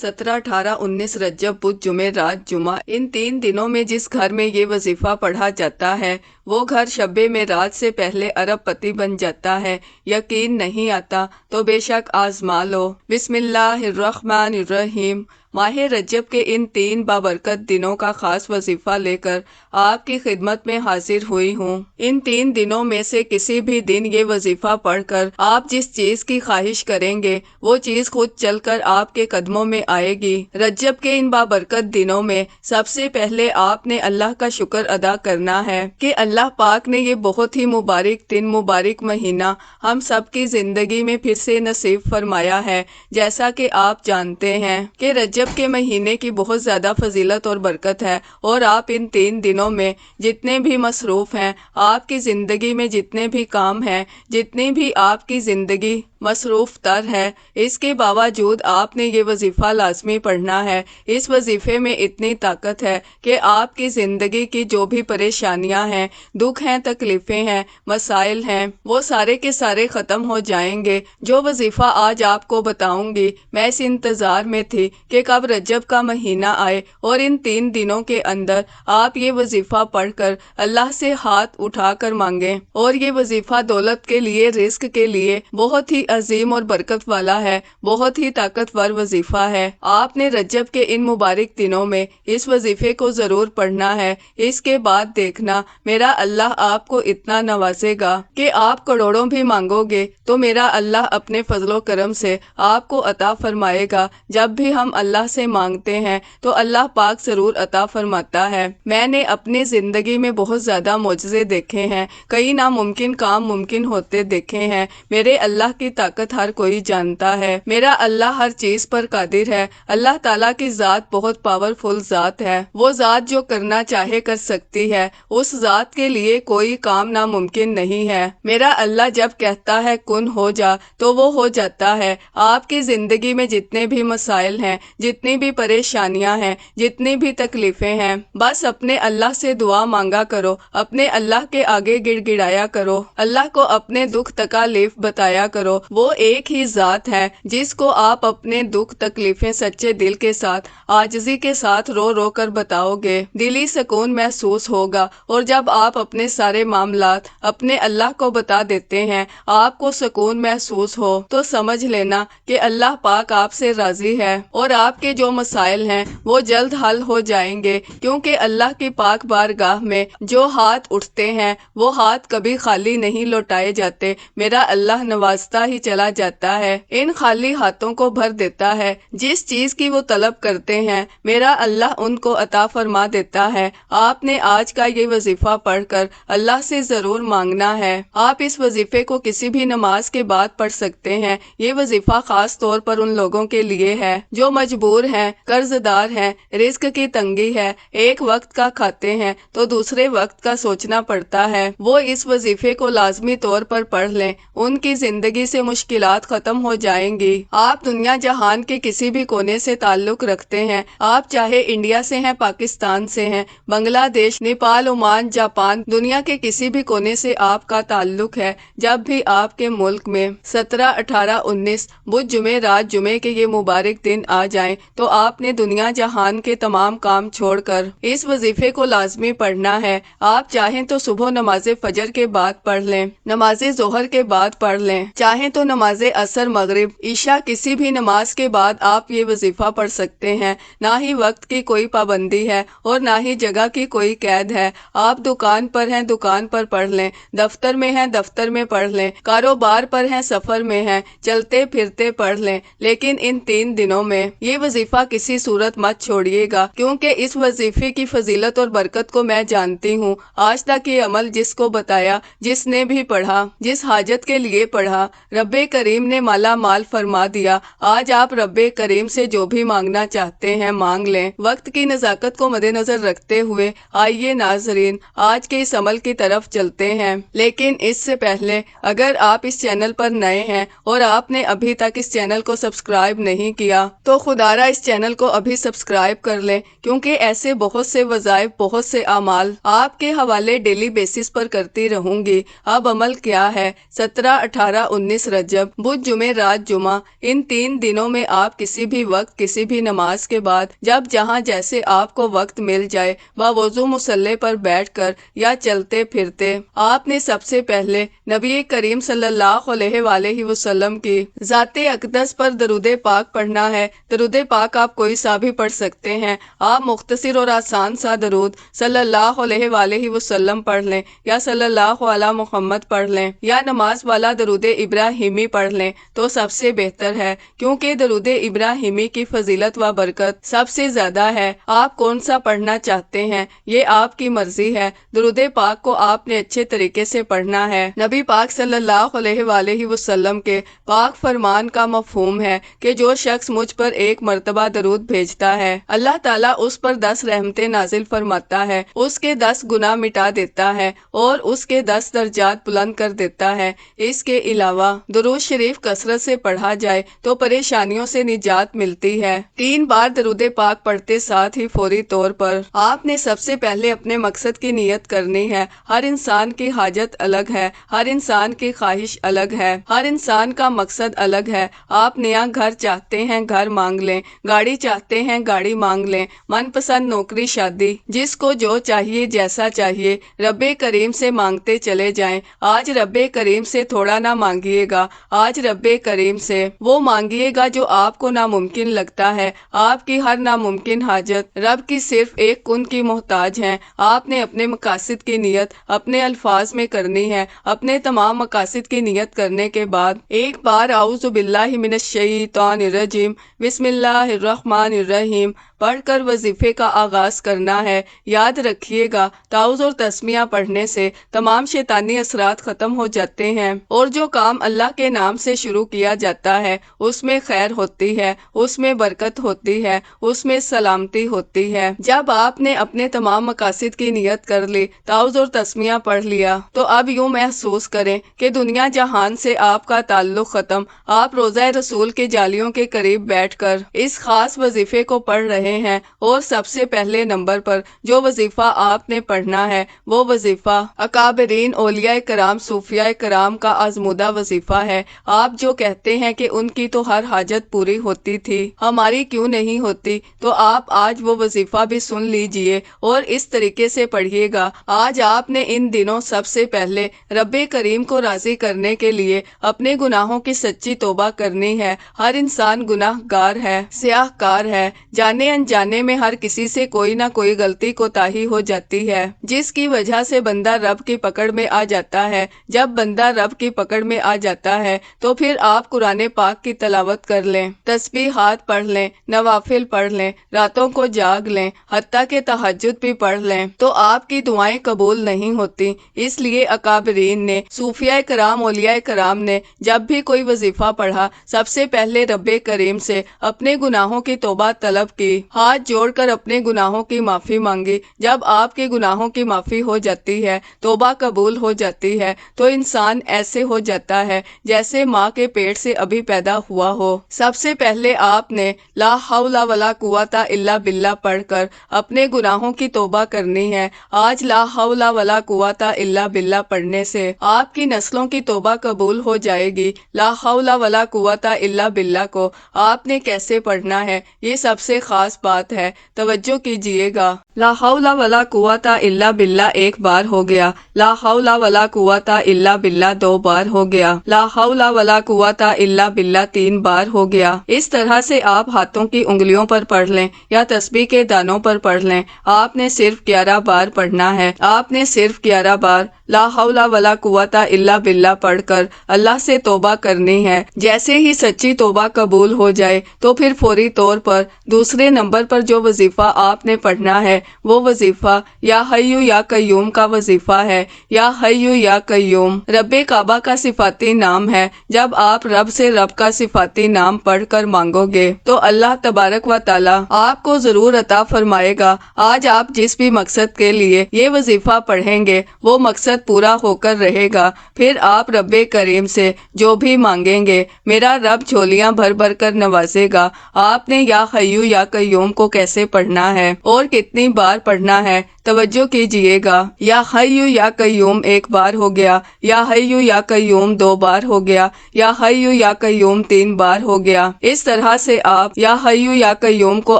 17, 18, 19 रजब, बुध, जुमेरात, जुमा। इन 3 दिनों में जिस घर में ये वजीफा पढ़ा जाता है वो घर शब्बे में रात से पहले अरबपति बन जाता है। यकीन नहीं आता तो बेशक आजमा लो। बिस्मिल्लाहिर्रहमानिर्रहीम। माह रजब के इन 3 बाबरकत दिनों का खास वजीफा लेकर आपकी खिदमत में हाजिर हुई हूँ। इन 3 दिनों में से किसी भी दिन ये वजीफा पढ़कर आप जिस चीज की ख्वाहिश करेंगे वो चीज खुद चलकर आपके कदमों में आएगी। रजब के इन बाबरकत दिनों में सबसे पहले आपने अल्लाह का शुक्र अदा करना है कि अल्लाह पाक ने ये बहुत ही मुबारक दिन, मुबारक महीना हम सबकी जिंदगी में फिर से नसीब फरमाया है। जैसा कि आप जानते हैं कि रजब के महीने की बहुत ज्यादा फजीलत और बरकत है और आप इन 3 दिनों में जितने भी मसरूफ हैं, आपकी जिंदगी में जितने भी काम हैं, जितनी भी आपकी जिंदगी मसरूफ तर है, इसके बावजूद आपने ये वजीफा लाजमी पढ़ना है। इस वजीफे में इतनी ताकत है कि आपकी जिंदगी की जो भी परेशानियां हैं, दुख हैं, तकलीफें हैं, मसाइल हैं, वो सारे के सारे खत्म हो जाएंगे। जो वजीफा आज आपको बताऊंगी, मैं इस इंतजार में थी कि कब रजब का महीना आए और इन 3 दिनों के अंदर आप ये वजीफा पढ़कर अल्लाह से हाथ उठाकर मांगे। और ये वजीफा दौलत के लिए, रिस्क के लिए बहुत ही अजीम और बरकत वाला है, बहुत ही ताकतवर वजीफा है। आपने रजब के इन मुबारक दिनों में इस वजीफे को जरूर पढ़ना है। इसके बाद देखना मेरा अल्लाह आपको इतना नवाजेगा कि आप करोड़ों भी मांगोगे तो मेरा अल्लाह अपने फजलो करम से आपको अता फरमाएगा। जब भी हम अल्लाह से मांगते हैं तो अल्लाह पाक जरूर अता फरमाता है। मैंने अपनी जिंदगी में बहुत ज्यादा मौजज़े देखे हैं, कई नामुमकिन काम मुमकिन होते देखे हैं। मेरे अल्लाह की ताकत हर कोई जानता है। मेरा अल्लाह हर चीज पर कादिर है। अल्लाह ताला की जात बहुत पावरफुल जात है। वो जात जो करना चाहे कर सकती है। उस जात के लिए कोई काम नामुमकिन नहीं है। मेरा अल्लाह जब कहता है कुन हो जा तो वो हो जाता है। आपकी जिंदगी में जितने भी मसाइल हैं, जितनी भी परेशानियां हैं, जितनी भी तकलीफें हैं, बस अपने अल्लाह से दुआ मांगा करो, अपने अल्लाह के आगे गिड़गिड़ाया करो, अल्लाह को अपने दुख तकलीफ बताया करो। वो एक ही जात है जिसको आप अपने दुख तकलीफें सच्चे दिल के साथ, आजिज़ी के साथ रो रो कर बताओगे, दिली सुकून महसूस होगा। और जब आप अपने सारे मामलात अपने अल्लाह को बता देते हैं, आपको सुकून महसूस हो, तो समझ लेना कि अल्लाह पाक आपसे राजी है और आपके जो मसाइल हैं वो जल्द हल हो जाएंगे। क्योंकि अल्लाह की पाक बारगाह में जो हाथ उठते हैं वो हाथ कभी खाली नहीं लौटाए जाते। मेरा अल्लाह नवाजता ही चला जाता है, इन खाली हाथों को भर देता है। जिस चीज की वो तलब करते हैं मेरा अल्लाह उनको अता फरमा देता है। आपने आज का ये वजीफा पढ़कर अल्लाह से जरूर मांगना है। आप इस वजीफे को किसी भी नमाज के बाद पढ़ सकते हैं। ये वजीफा खास तौर पर उन लोगों के लिए है जो मजबूर हैं, कर्जदार हैं, रिस्क की तंगी है, एक वक्त का खाते हैं तो दूसरे वक्त का सोचना पड़ता है। वो इस वजीफे को लाजमी तौर पर पढ़ लें, उनकी जिंदगी से मुश्किलात खत्म हो जाएंगी। आप दुनिया जहान के किसी भी कोने से ताल्लुक रखते हैं, आप चाहे इंडिया से हैं, पाकिस्तान से हैं, बांग्लादेश, नेपाल, ओमान, जापान, दुनिया के किसी भी कोने से आपका ताल्लुक है, जब भी आपके मुल्क में 17, 18, 19 बुध, जुमेरात, जुमे के ये मुबारक दिन आ जाएं तो आपने दुनिया जहान के तमाम काम छोड़कर इस वजीफे को लाजमी पढ़ना है। आप चाहें तो सुबह नमाज फजर के बाद पढ़ लें, नमाज जोहर के बाद पढ़ लें, चाहें तो नमाज असर, मगरिब, ईशा किसी भी नमाज के बाद आप ये वजीफा पढ़ सकते हैं। ना ही वक्त की कोई पाबंदी है और ना ही जगह की कोई कैद है। आप दुकान पर हैं, दुकान पर पढ़ लें, दफ्तर में हैं, दफ्तर में पढ़ लें, कारोबार पर हैं, सफर में हैं, चलते फिरते पढ़ लें। लेकिन इन 3 दिनों में ये वजीफा किसी सूरत मत छोड़िएगा, क्योंकि इस वजीफे की फजीलत और बरकत को मैं जानती हूँ। आज तक ये अमल जिसको बताया, जिसने भी पढ़ा, जिस हाजत के लिए पढ़ा, रब्बे करीम ने माला माल फरमा दिया। आज आप रब्बे करीम से जो भी मांगना चाहते हैं मांग लें। वक्त की नजाकत को मद्देनजर रखते हुए आइए नाजरीन आज के इस अमल की तरफ चलते हैं। लेकिन इससे पहले अगर आप इस चैनल पर नए हैं और आपने अभी तक इस चैनल को सब्सक्राइब नहीं किया तो खुदारा इस चैनल को अभी सब्सक्राइब कर लें, क्योंकि ऐसे बहुत से वज़ाइफ, बहुत से अमाल आपके हवाले डेली बेसिस पर करती रहूंगी। अब अमल क्या है? 17, 18, 19 रजब, बुध, जुमे, रात, जुमा। इन 3 दिनों में आप किसी भी वक्त किसी भी नमाज के बाद जब जहाँ जैसे आपको वक्त मिल जाए बावजू मुसल्ले पर बैठकर या चलते फिरते आपने सबसे पहले नबी करीम सल्लल्लाहु अलैहि वसल्लम की ज़ाते अक़दस पर दरूदे पाक पढ़ना है। दरूदे पाक आप कोई सा भी पढ़ सकते हैं। आप मुख्तसर और आसान सा दरूद सल्लल्लाहु अलैहि वसल्लम पढ़ लें या सल्लल्लाहु अला मुहम्मद पढ़ लें या नमाज वाला दरूद इब्राहिमी पढ़ लें तो सबसे बेहतर है, क्योंकि दरूद इब्राहिमी की फजीलत व बरकत सबसे ज्यादा है। आप कौन सा पढ़ना चाहते हैं ये आपकी मर्जी है। दरूद पाक को आपने अच्छे तरीके से पढ़ना है। नबी पाक सल्लल्लाहु अलैहि वसल्लम के पाक फरमान का मफहूम है कि जो शख्स मुझ पर एक मर्तबा दरूद भेजता है अल्लाह ताला उस पर 10 रहमतें नाजिल फरमाता है, उसके 10 गुनाह मिटा देता है और उसके 10 दर्जात बुलंद कर देता है। इसके अलावा दुरूद शरीफ कसरत से पढ़ा जाए तो परेशानियों से निजात मिलती है। 3 बार दरूद पाक पढ़ते साथ ही फौरी तौर पर आपने सबसे पहले अपने मकसद की नियत करनी है। हर इंसान की हाजत अलग है, हर इंसान की ख्वाहिश अलग है, हर इंसान का मकसद अलग है। आप नया घर चाहते हैं, घर मांग लें, गाड़ी चाहते हैं, गाड़ी मांग लें, मनपसंद नौकरी, शादी, जिसको जो चाहिए जैसा चाहिए रब्बे करीम से मांगते चले जाएं। आज रब्बे करीम से थोड़ा ना मांगिएगा, आज रब्बे करीम से वो मांगिएगा जो आपको नामुमकिन लगता है। आपकी हर नामुमकिन हाजत रब की सिर्फ एक कुन की मोहताज है। आपने अपने मकासद की नियत अपने अल्फाज में करनी है। अपने तमाम मकासद की नियत करने के बाद एक बार आऊज़ु बिल्लाहि मिनश शैतानिर रजीम बिस्मिल्लाहिर रहमानिर रहीम पढ़कर वजीफे का आगाज करना है। याद रखिएगा ताउज़ और तस्मिया पढ़ने से तमाम शैतानी असरात खत्म हो जाते हैं और जो काम अल्लाह के नाम से शुरू किया जाता है उसमें खैर होती है, उसमें बरकत होती है, उसमें सलामती होती है। जब आपने अपने तमाम मकासद की नियत कर ली, ताउज़ और तस्मिया पढ़ लिया, तो अब यूँ महसूस करें कि दुनिया जहान से आपका ताल्लुक खत्म। आप रोज़ा रसूल के जालियों के करीब बैठकर इस खास वजीफे को पढ़ रहे हैं और सबसे पहले नंबर पर जो वजीफा आपने पढ़ना है वो वजीफा अकाबरीन औलिया कराम सूफिया कराम का आजमुदा वजीफा है। आप जो कहते हैं कि उनकी तो हर हाजत पूरी होती थी, हमारी क्यों नहीं होती, तो आप आज वो वजीफा भी सुन लीजिए और इस तरीके से पढ़िएगा। आज आपने इन दिनों सबसे पहले रब्बे करीम को राजी करने के लिए अपने गुनाहों की सच्ची तौबा करनी है। हर इंसान गुनाहगार है, स्याहकार है, जाने अनजाने में हर किसी से कोई ना कोई गलती कोताही हो जाती है जिसकी वजह से बंदा रब की पकड़ में आ जाता है। जब बंदा रब की पकड़ में आ जाता है तो फिर आप कुरान पाक की तलावत कर लें, तस्बीहात पढ़ लें, नवाफिल पढ़ लें, रातों को जाग लें, हत्ता के तहज्जुद भी पढ़ लें तो आपकी दुआएं कबूल नहीं होती। इसलिए अकाबरीन ने, सूफिया कराम, औलिया कराम ने जब भी कोई वजीफा पढ़ा सबसे पहले रब्बे करीम से अपने गुनाहों की तौबा तलब की, हाथ जोड़कर अपने गुनाहों की माफी मांगी। जब आपके गुनाहों की माफी हो जाती है, तौबा कबूल हो जाती है, तो इंसान ऐसे हो जाता है जैसे माँ के पेट से अभी पैदा हुआ हो। सबसे पहले आपने ला हौला वला कुव्वता इल्ला बिल्ला पढ़कर अपने गुनाहों की तौबा करनी है। आज ला हौला वला कुव्वता इल्ला बिल्ला पढ़ने से आपकी नस्लों की तौबा कबूल हो जाएगी। ला हौला वला कुव्वता इल्ला बिल्ला को आपने कैसे पढ़ना है ये सबसे खास बात है, तवज्जो कीजिएगा। ला हौला वला कुव्वता इल्ला बिल्ला एक बार हो गया, ला हौला वला कुव्वता इल्ला बिल्ला 2 बार हो गया, ला हौला वला कुव्वता इल्ला बिल्ला 3 बार हो गया। इस तरह से आप हाथों की उंगलियों पर पढ़ लें या तस्बीह के दानों पर पढ़ लें। आपने सिर्फ 11 बार पढ़ना है। आपने सिर्फ 11 बार ला हौला वला कुव्वता इल्ला बिल्ला पढ़कर अल्लाह से तौबा करनी है। जैसे ही सच्ची तौबा कबूल हो जाए तो फिर फौरी तौर पर दूसरे नंबर पर जो वजीफा आपने पढ़ना है वो वजीफा या हय्यु या कय्यूम का वजीफा है। या हय्यु या कय्यूम रब्बे काबा का सिफाती नाम है। जब आप रब से रब का सिफाती नाम पढ़कर मांगोगे तो अल्लाह तबारक व ताला आपको जरूर अता फरमाएगा। आज आप जिस भी मकसद के लिए ये वजीफा पढ़ेंगे वो मकसद पूरा होकर रहेगा। फिर आप रब्बे करीम से जो भी मांगेंगे मेरा रब झोलियां भर भर कर नवाजेगा। आपने या हय्यु या कय्यूम قیوم کو کیسے پڑھنا ہے اور کتنی بار پڑھنا ہے، توجہ کیجئے گا۔ یا حیو یا قیوم ایک بار ہو گیا، یا حیو یا قیوم 2 بار ہو گیا، یا حیو یا قیوم 3 بار ہو گیا۔ اس طرح سے آپ یا حیو یا قیوم کو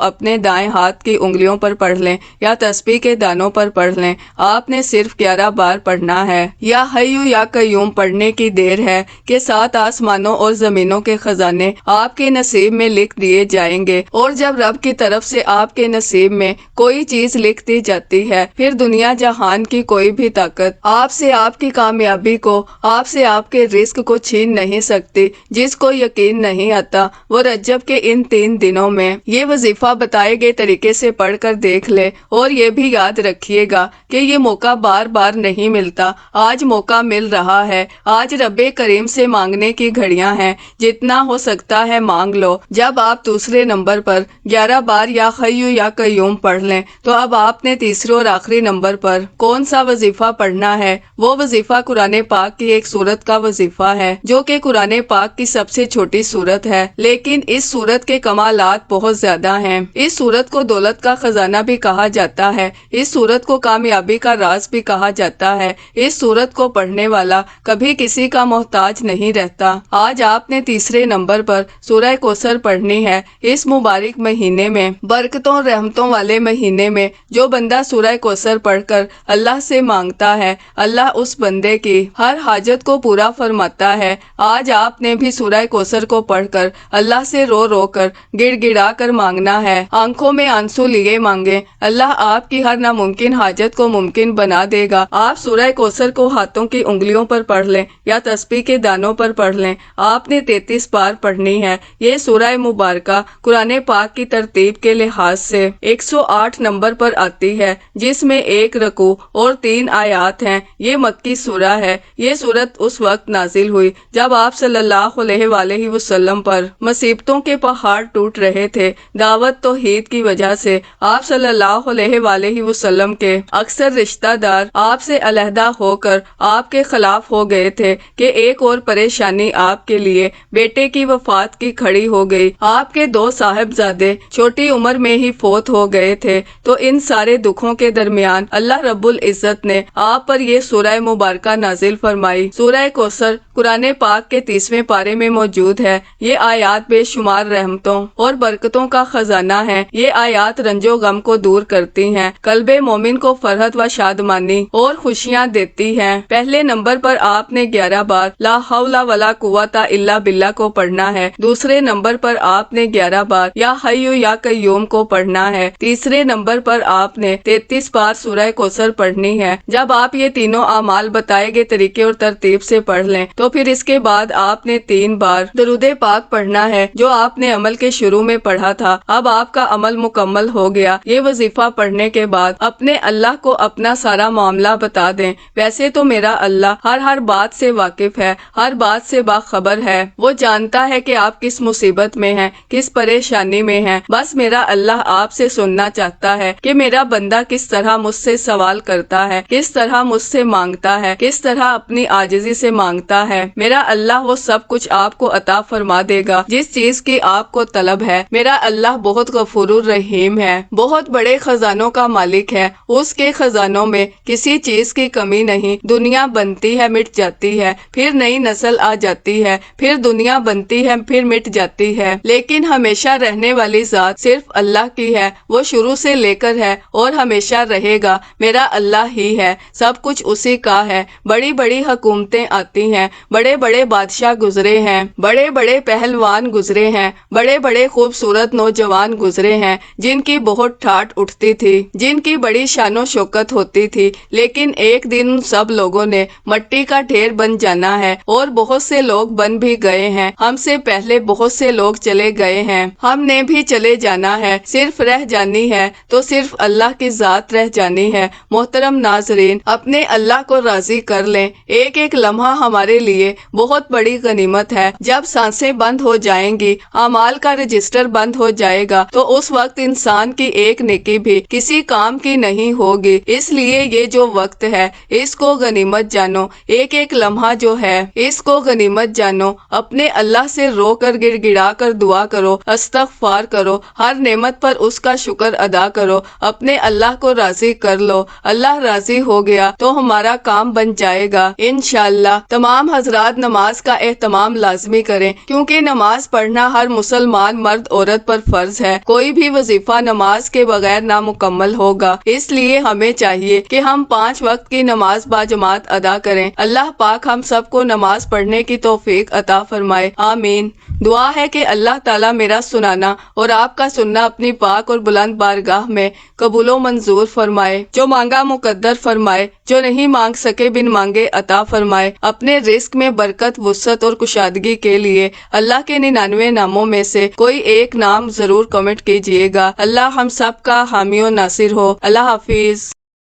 اپنے دائیں ہاتھ کی انگلیوں پر پڑھ لیں یا تسبیح کے دانوں پر پڑھ لیں۔ آپ نے صرف 11 بار پڑھنا ہے۔ یا حیو یا قیوم پڑھنے کی دیر ہے کہ 7 آسمانوں اور زمینوں کے خزانے آپ کے نصیب میں لکھ دیے جائیں گے، اور جب رب کی طرف سے آپ کے نصیب میں کوئی چیز لکھ دی جاتی ہے، پھر دنیا جہان کی کوئی بھی طاقت آپ سے آپ کی کامیابی کو، آپ سے آپ کے رزق کو چھین نہیں سکتی۔ جس کو یقین نہیں آتا وہ رجب کے ان 3 دنوں میں یہ وظیفہ بتائے گئے طریقے سے پڑھ کر دیکھ لے، اور یہ بھی یاد رکھیے گا کہ یہ موقع بار بار نہیں ملتا۔ آج موقع مل رہا ہے، آج رب کریم سے مانگنے کی گھڑیاں ہیں، جتنا ہو سکتا ہے مانگ لو۔ جب آپ دوسرے نمبر پر 11 بار یا حیو یا قیوم پڑھ لیں تو اب آپ نے تیسرے اور آخری نمبر پر کون سا وظیفہ پڑھنا ہے؟ وہ وظیفہ قرآن پاک کی ایک سورت کا وظیفہ ہے، جو کہ قرآن پاک کی سب سے چھوٹی سورت ہے، لیکن اس سورت کے کمالات بہت زیادہ ہیں۔ اس سورت کو دولت کا خزانہ بھی کہا جاتا ہے، اس سورت کو کامیابی کا راز بھی کہا جاتا ہے۔ اس سورت کو پڑھنے والا کبھی کسی کا محتاج نہیں رہتا۔ آج آپ نے تیسرے نمبر پر سورہ کوثر پڑھنی ہے۔ اس مبارک مہینے میں، برکتوں رحمتوں والے مہینے میں، جو بندہ سورہ کوثر پڑھ کر اللہ سے مانگتا ہے، اللہ اس بندے کی ہر حاجت کو پورا فرماتا ہے۔ آج آپ نے بھی سورہ کوثر کو پڑھ کر اللہ سے رو رو کر گڑ گڑا کر مانگنا ہے۔ آنکھوں میں آنسو لیے مانگے، اللہ آپ کی ہر ناممکن حاجت کو ممکن بنا دے گا۔ آپ سورہ کوثر کو ہاتھوں کی انگلیوں پر پڑھ لیں یا تسبیح کے دانوں پر پڑھ لیں۔ آپ نے 33 بار پڑھنی ہے۔ یہ سورہ مبارکہ قرآن پاک کی ترتیب کے لحاظ سے 108 نمبر پر آتی ہے، جس میں 1 رکوع اور 3 آیات ہیں۔ یہ مکی سورہ ہے۔ یہ سورت اس وقت نازل ہوئی جب آپ صلی اللہ علیہ وآلہ وسلم پر مصیبتوں کے پہاڑ ٹوٹ رہے تھے۔ دعوت توحید کی وجہ سے آپ صلی اللہ علیہ وآلہ وسلم کے اکثر رشتہ دار آپ سے علیحدہ ہو کر آپ کے خلاف ہو گئے تھے کہ ایک اور پریشانی آپ کے لیے بیٹے کی وفات کی کھڑی ہو گئی۔ آپ کے 2 صاحبزادے چھوٹی عمر میں ہی فوت ہو گئے تھے۔ تو ان سارے دکھوں کے درمیان اللہ رب العزت نے آپ پر یہ سورہ مبارکہ نازل فرمائی۔ سورہ کوثر قرآن پاک کے 30ویں پارے میں موجود ہے۔ یہ آیات بے شمار رحمتوں اور برکتوں کا خزانہ ہے۔ یہ آیات رنج و غم کو دور کرتی ہیں، قلب مومن کو فرحت و شادمانی اور خوشیاں دیتی ہیں۔ پہلے نمبر پر آپ نے 11 بار لا حول ولا قوت الا باللہ کو پڑھنا ہے۔ دوسرے نمبر پر آپ نے 11 بار یا حیو یا قیوم کو پڑھنا ہے۔ تیسرے نمبر پر آپ نے 33 بار سورہ کوثر پڑھنی ہے۔ جب آپ یہ تینوں اعمال بتائے گئے طریقے اور ترتیب سے پڑھ لیں تو پھر اس کے بعد آپ نے 3 بار درود پاک پڑھنا ہے، جو آپ نے عمل کے شروع میں پڑھا تھا۔ اب آپ کا عمل مکمل ہو گیا۔ یہ وظیفہ پڑھنے کے بعد اپنے اللہ کو اپنا سارا معاملہ بتا دیں۔ ویسے تو میرا اللہ ہر بات سے واقف ہے، ہر بات سے باخبر ہے۔ وہ جانتا ہے کہ آپ کس مصیبت میں ہیں، کس پریشانی میں ہیں۔ بس میرا اللہ آپ سے سننا چاہتا ہے کہ میرا بندہ کس طرح مجھ سے سوال کرتا ہے، کس طرح مجھ سے مانگتا ہے، کس طرح اپنی عاجزی سے مانگتا ہے۔ میرا اللہ وہ سب کچھ آپ کو عطا فرما دے گا جس چیز کی آپ کو طلب ہے۔ میرا اللہ بہت غفور الرحیم ہے، بہت بڑے خزانوں کا مالک ہے۔ اس کے خزانوں میں کسی چیز کی کمی نہیں۔ دنیا بنتی ہے، مٹ جاتی ہے، پھر نئی نسل آ جاتی ہے، پھر دنیا بنتی ہے، پھر مٹ جاتی ہے، لیکن ہمیشہ رہنے والی ذات صرف اللہ کی ہے۔ وہ شروع سے لے کر ہے اور ہمیشہ رہے گا۔ میرا اللہ ہی ہے، سب کچھ اسی کا ہے۔ بڑی بڑی حکومتیں آتی ہیں، بڑے بڑے بادشاہ گزرے ہیں، بڑے بڑے پہلوان گزرے ہیں، بڑے بڑے خوبصورت نوجوان گزرے ہیں، جن کی بہت ٹھاٹ اٹھتی تھی، جن کی بڑی شان و شوکت ہوتی تھی، لیکن ایک دن ان سب لوگوں نے مٹی کا ڈھیر بن جانا ہے، اور بہت سے لوگ بن بھی گئے ہیں۔ ہم سے پہلے بہت سے لوگ چلے گئے ہیں، ہم نے بھی چلے جانا ہے۔ صرف رہ جانی ہے تو صرف اللہ کی ذات رہ جانی ہے۔ محترم ناظرین، اپنے اللہ کو راضی کر لیں۔ ایک ایک لمحہ ہمارے لیے بہت بڑی غنیمت ہے۔ جب سانسیں بند ہو جائیں گی، اعمال کا رجسٹر بند ہو جائے گا، تو اس وقت انسان کی ایک نیکی بھی کسی کام کی نہیں ہوگی۔ اس لیے یہ جو وقت ہے، اس کو غنیمت جانو۔ ایک ایک لمحہ جو ہے، اس کو غنیمت جانو۔ اپنے اللہ سے رو کر گڑ گڑا کر دعا کرو، استغفار کرو، ہر نعمت پر اس کا شکر ادا کرو، اپنے اللہ کو راضی کر لو، اللہ راضی ہو گیا تو ہمارا کام بن جائے گا انشاءاللہ۔ تمام حضرات نماز کا اہتمام لازمی کریں، کیونکہ نماز پڑھنا ہر مسلمان مرد عورت پر فرض ہے۔ کوئی بھی وظیفہ نماز کے بغیر نامکمل ہوگا، اس لیے ہمیں چاہیے کہ ہم 5 وقت کی نماز باجماعت ادا کریں۔ اللہ پاک ہم سب کو نماز پڑھنے کی توفیق عطا فرمائے، آمین۔ دعا ہے کہ اللہ تعالیٰ میرا سنانا اور آپ کا سننا اپنی پاک اور بلند بارگاہ میں قبول و منظور فرمائے، جو مانگا مقدر فرمائے، جو نہیں مانگ سکے بن مانگے عطا فرمائے۔ اپنے رزق میں برکت، وسعت اور کشادگی کے لیے اللہ کے 99 ناموں میں سے کوئی ایک نام ضرور کمنٹ کیجئے گا۔ اللہ ہم سب کا حامی و ناصر ہو۔ اللہ حافظ۔